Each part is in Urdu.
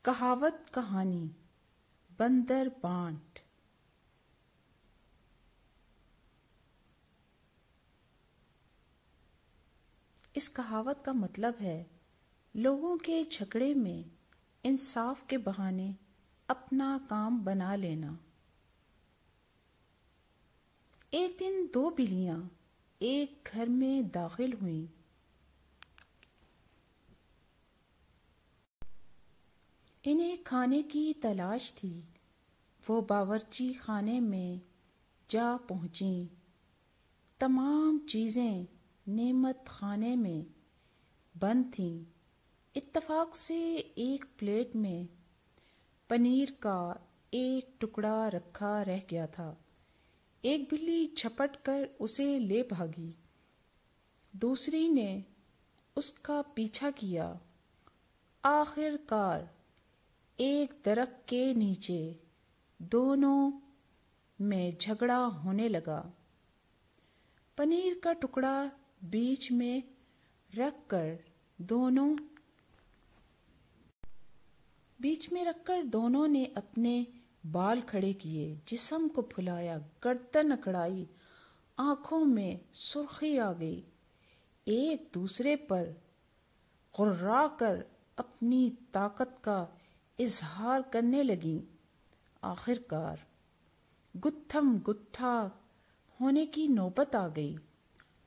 کہاوت کہانی بندر بانٹ۔ اس کہاوت کا مطلب ہے لوگوں کے جھگڑے میں انصاف کے بہانے اپنا کام بنا لینا۔ ایک دن دو بلیاں ایک گھر میں داخل ہوئیں۔ انہیں کھانے کی تلاش تھی۔ وہ باورچی خانے میں جا پہنچیں۔ تمام چیزیں نعمت خانے میں بند تھیں۔ اتفاق سے ایک پلیٹ میں پنیر کا ایک ٹکڑا رکھا رہ گیا تھا۔ ایک بلی جھپٹ کر اسے لے بھاگی۔ دوسری نے اس کا پیچھا کیا۔ آخر کار ایک درخت کے نیچے دونوں میں جھگڑا ہونے لگا۔ پنیر کا ٹکڑا بیچ میں رکھ کر دونوں نے اپنے بال کھڑے کیے، جسم کو پھلایا، گردن اکڑائی، آنکھوں میں سرخی آ گئی، ایک دوسرے پر غرا کر اپنی طاقت کا اظہار کرنے لگیں۔ آخر کار گتھم گتھا ہونے کی نوبت آ گئی۔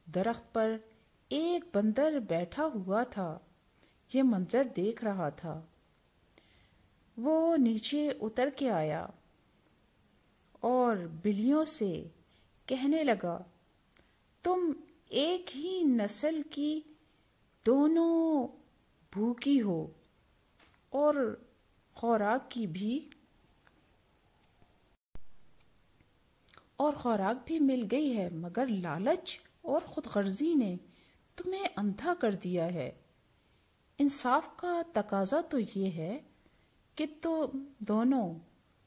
درخت پر ایک بندر بیٹھا ہوا تھا، یہ منظر دیکھ رہا تھا۔ وہ نیچے اتر کے آیا اور بلیوں سے کہنے لگا، تم ایک ہی نسل کی دونوں بھوکی ہو اور خوراک بھی مل گئی ہے، مگر لالچ اور خود غرضی نے تمہیں اندھا کر دیا ہے۔ انصاف کا تقاضا تو یہ ہے کہ تم دونوں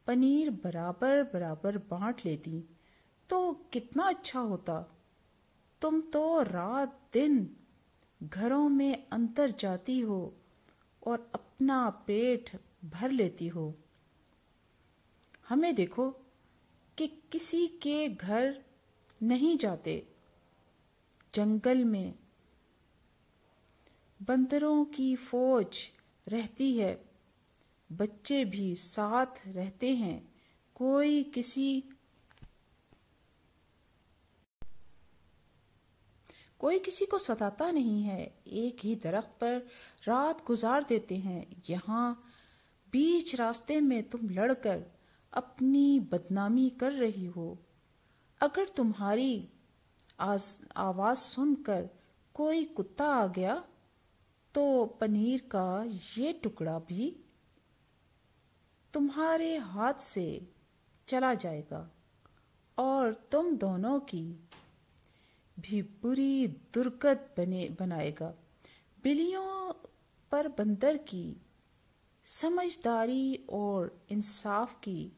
پنیر برابر برابر بانٹ لیتی تو کتنا اچھا ہوتا۔ تم تو رات دن گھروں میں اندر جاتی ہو اور اپنا پیٹ بھر لیتی ہو۔ ہمیں دیکھو کہ کسی کے گھر نہیں جاتے۔ جنگل میں بندروں کی فوج رہتی ہے، بچے بھی ساتھ رہتے ہیں، کوئی کسی کو ستاتا نہیں ہے، ایک ہی درخت پر رات گزار دیتے ہیں۔ یہاں بیچ راستے میں تم لڑ کر اپنی بدنامی کر رہی ہو۔ اگر تمہاری آواز سن کر کوئی کتا آ گیا تو پنیر کا یہ ٹکڑا بھی تمہارے ہاتھ سے چلا جائے گا اور تم دونوں کی بھی بری درگت بنائے گا۔ بلیوں پر بندر کی سمجھداری اور انصاف کی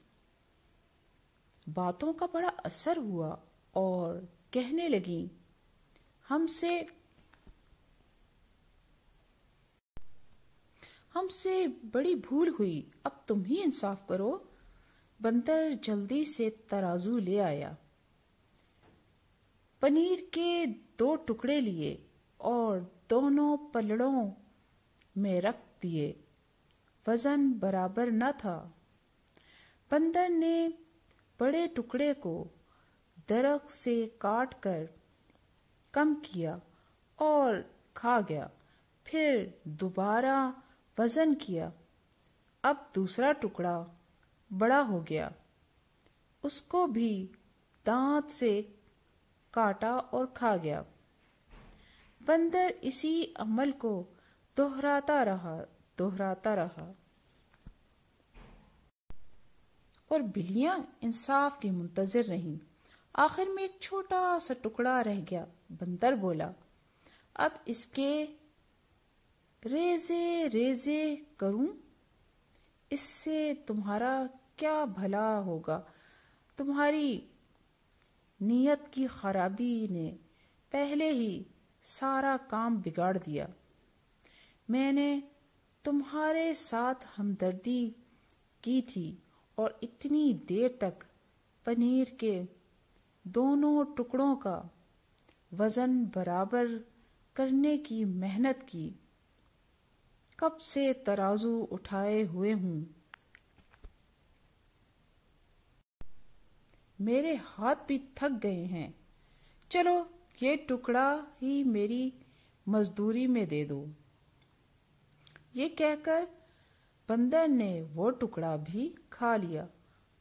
باتوں کا بڑا اثر ہوا اور کہنے لگیں، ہم سے بڑی بھول ہوئی، اب تم ہی انصاف کرو۔ بندر جلدی سے ترازو لے آیا، پنیر کے 2 ٹکڑے لیے اور دونوں پلڑوں میں رکھ دیے۔ وزن برابر نہ تھا۔ بندر نے بڑے ٹکڑے کو درخت سے کاٹ کر کم کیا اور کھا گیا، پھر دوبارہ وزن کیا۔ اب دوسرا ٹکڑا بڑا ہو گیا، اس کو بھی دانت سے کاٹا اور کھا گیا۔ بندر اسی عمل کو دہراتا رہا اور بلیاں انصاف کی منتظر رہیں۔ آخر میں ایک چھوٹا سا ٹکڑا رہ گیا۔ بندر بولا، اب اس کے ریزے ریزے کروں، اس سے تمہارا کیا بھلا ہوگا؟ تمہاری نیت کی خرابی نے پہلے ہی سارا کام بگاڑ دیا۔ میں نے تمہارے ساتھ ہمدردی کی تھی اور اتنی دیر تک پنیر کے دونوں ٹکڑوں کا وزن برابر کرنے کی محنت کی، کب سے ترازو اٹھائے ہوئے ہوں، میرے ہاتھ بھی تھک گئے ہیں، چلو یہ ٹکڑا ہی میری مزدوری میں دے دو۔ یہ کہہ کر بندر نے وہ ٹکڑا بھی کھا لیا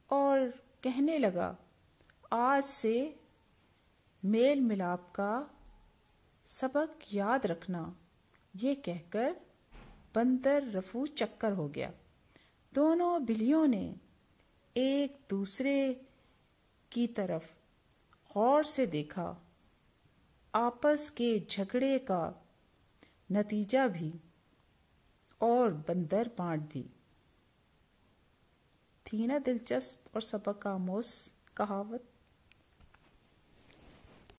اور کہنے لگا، آج سے میل ملاپ کا سبق یاد رکھنا۔ یہ کہہ کر بندر رفو چکر ہو گیا۔ دونوں بلیوں نے ایک دوسرے کی طرف غور سے دیکھا، آپس کے جھگڑے کا نتیجہ بھی اور بندر بانٹ بھی۔ تھی نا دلچسپ اور سبق آموز کہاوت؟